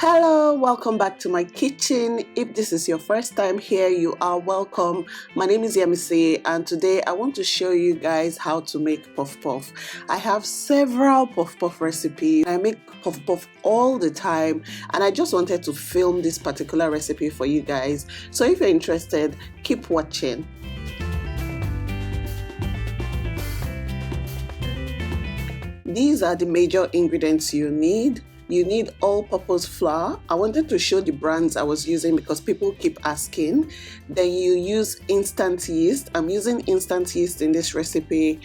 Hello, welcome back to my kitchen. If this is your first time here, you are welcome. My name is Yemisi and today I want to show you guys how to make puff puff. I have several puff puff recipes. I make puff puff all the time and I just wanted to film this particular recipe for you guys. So if you're interested, keep watching. These are the major ingredients you need. You need all-purpose flour. I wanted to show the brands I was using because people keep asking. Then you use instant yeast. I'm using instant yeast in this recipe.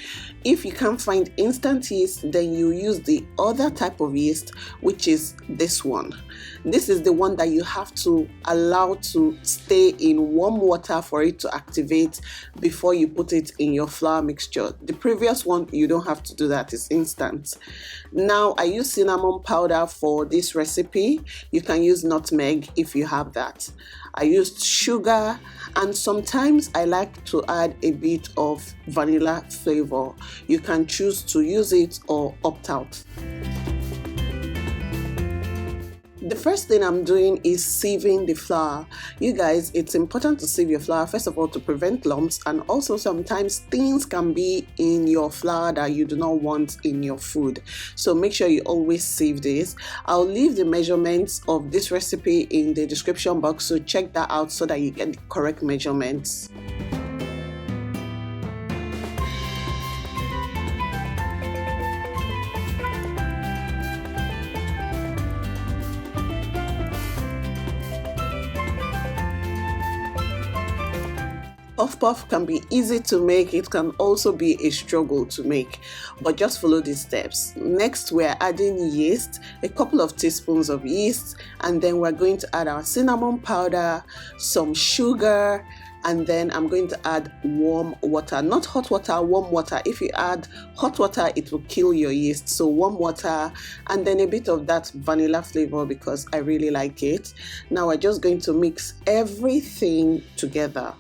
If you can't find instant yeast, then you use the other type of yeast, which is this one. This is the one that you have to allow to stay in warm water for it to activate before you put it in your flour mixture. The previous one, you don't have to do that, it's instant. Now, I use cinnamon powder for this recipe. You can use nutmeg if you have that. I used sugar and sometimes I like to add a bit of vanilla flavor. You can choose to use it or opt out. The first thing I'm doing is sieving the flour. You guys, it's important to sieve your flour, first of all, to prevent lumps, and also sometimes things can be in your flour that you do not want in your food. So make sure you always sieve this. I'll leave the measurements of this recipe in the description box, so check that out so that you get the correct measurements. Puff puff can be easy to make, it can also be a struggle to make, but just follow these steps. Next, we're adding yeast, a couple of teaspoons of yeast, and then we're going to add our cinnamon powder, some sugar, and then I'm going to add warm water, not hot water, warm water. If you add hot water, it will kill your yeast. So warm water, and then a bit of that vanilla flavor because I really like it. Now we're just going to mix everything together.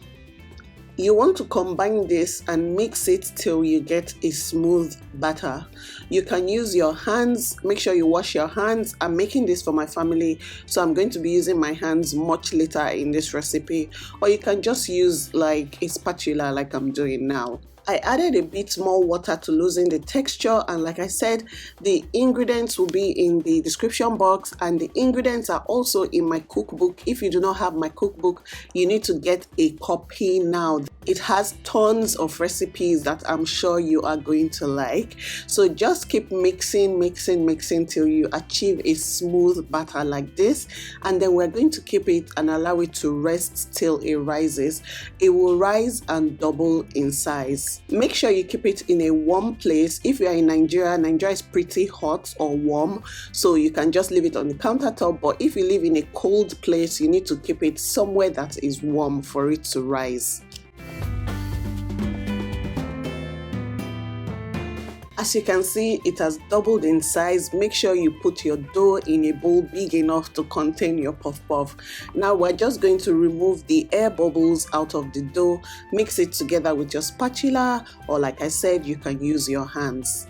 You want to combine this and mix it till you get a smooth batter. You can use your hands. Make sure you wash your hands. I'm making this for my family, so I'm going to be using my hands much later in this recipe. Or you can just use like a spatula like I'm doing now. I added a bit more water to loosen the texture, and like I said, the ingredients will be in the description box and the ingredients are also in my cookbook. If you do not have my cookbook, you need to get a copy now. It has tons of recipes that I'm sure you are going to like. So just keep mixing till you achieve a smooth batter like this, and then we're going to keep it and allow it to rest till it rises. It will rise and double in size. Make sure you keep it in a warm place. If you are in Nigeria, Nigeria is pretty hot or warm, so you can just leave it on the countertop. But if you live in a cold place, you need to keep it somewhere that is warm for it to rise. As you can see, it has doubled in size. Make sure you put your dough in a bowl big enough to contain your puff puff. Now we're just going to remove the air bubbles out of the dough. Mix it together with your spatula, or like I said, you can use your hands.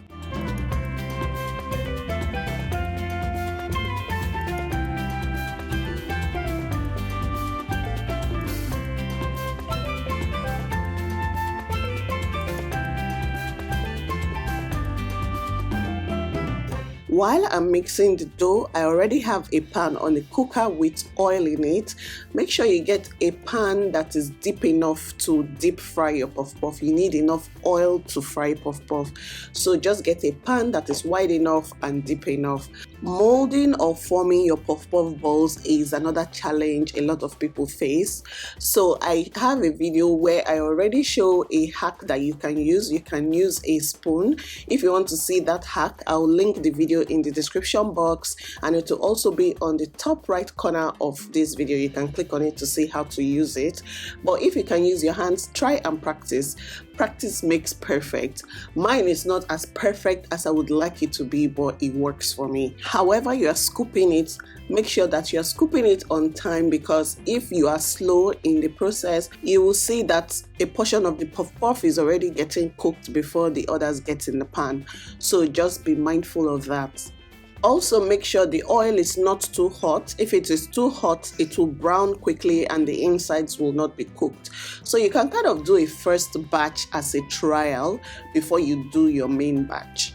While I'm mixing the dough, I already have a pan on the cooker with oil in it. Make sure you get a pan that is deep enough to deep fry your puff puff. You need enough oil to fry puff puff. So just get a pan that is wide enough and deep enough. Molding or forming your puff puff balls is another challenge a lot of people face. So I have a video where I already show a hack that you can use. You can use a spoon. If you want to see that hack, I'll link the video in the description box, and it will also be on the top right corner of this video. You can click on it to see how to use it. But if you can use your hands, try and practice. Practice makes perfect. Mine is not as perfect as I would like it to be, but it works for me. However you are scooping it, make sure that you are scooping it on time, because if you are slow in the process, you will see that a portion of the puff puff is already getting cooked before the others get in the pan. So just be mindful of that. Also, make sure the oil is not too hot. If it is too hot, it will brown quickly and the insides will not be cooked. So you can kind of do a first batch as a trial before you do your main batch.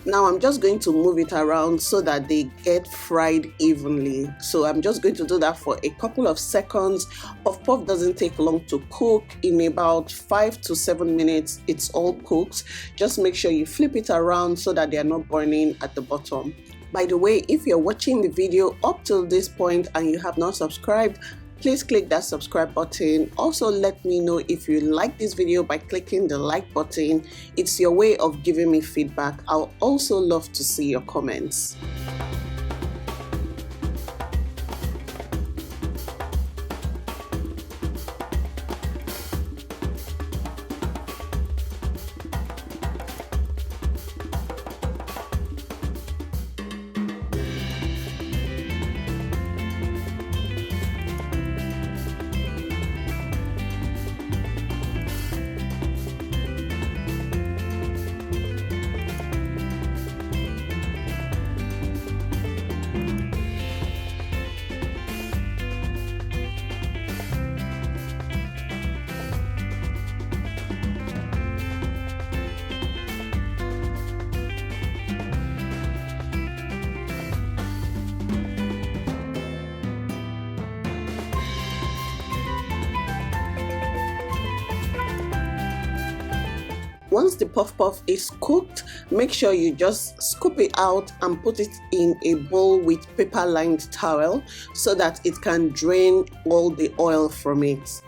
Now I'm just going to move it around so that they get fried evenly. So I'm just going to do that for a couple of seconds. Puff doesn't take long to cook. In about 5 to 7 minutes, it's all cooked. Just make sure you flip it around so that they are not burning at the bottom. By the way, if you're watching the video up till this point and you have not subscribed, please click that subscribe button. Also, let me know if you like this video by clicking the like button. It's your way of giving me feedback. I'll also love to see your comments. Once the puff is cooked, make sure you just scoop it out and put it in a bowl with paper-lined towel so that it can drain all the oil from it.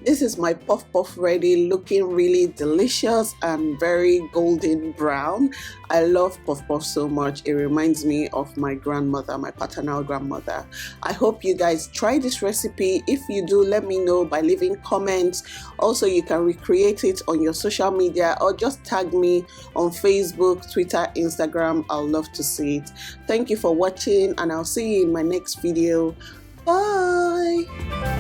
This is my puff ready, looking really delicious and very golden brown. I love puff so much. It reminds me of my grandmother, my paternal grandmother. I hope you guys try this recipe. If you do, let me know by leaving comments. Also, you can recreate it on your social media or just tag me on Facebook, Twitter, Instagram. I'll love to see it. Thank you for watching and I'll see you in my next video. Bye.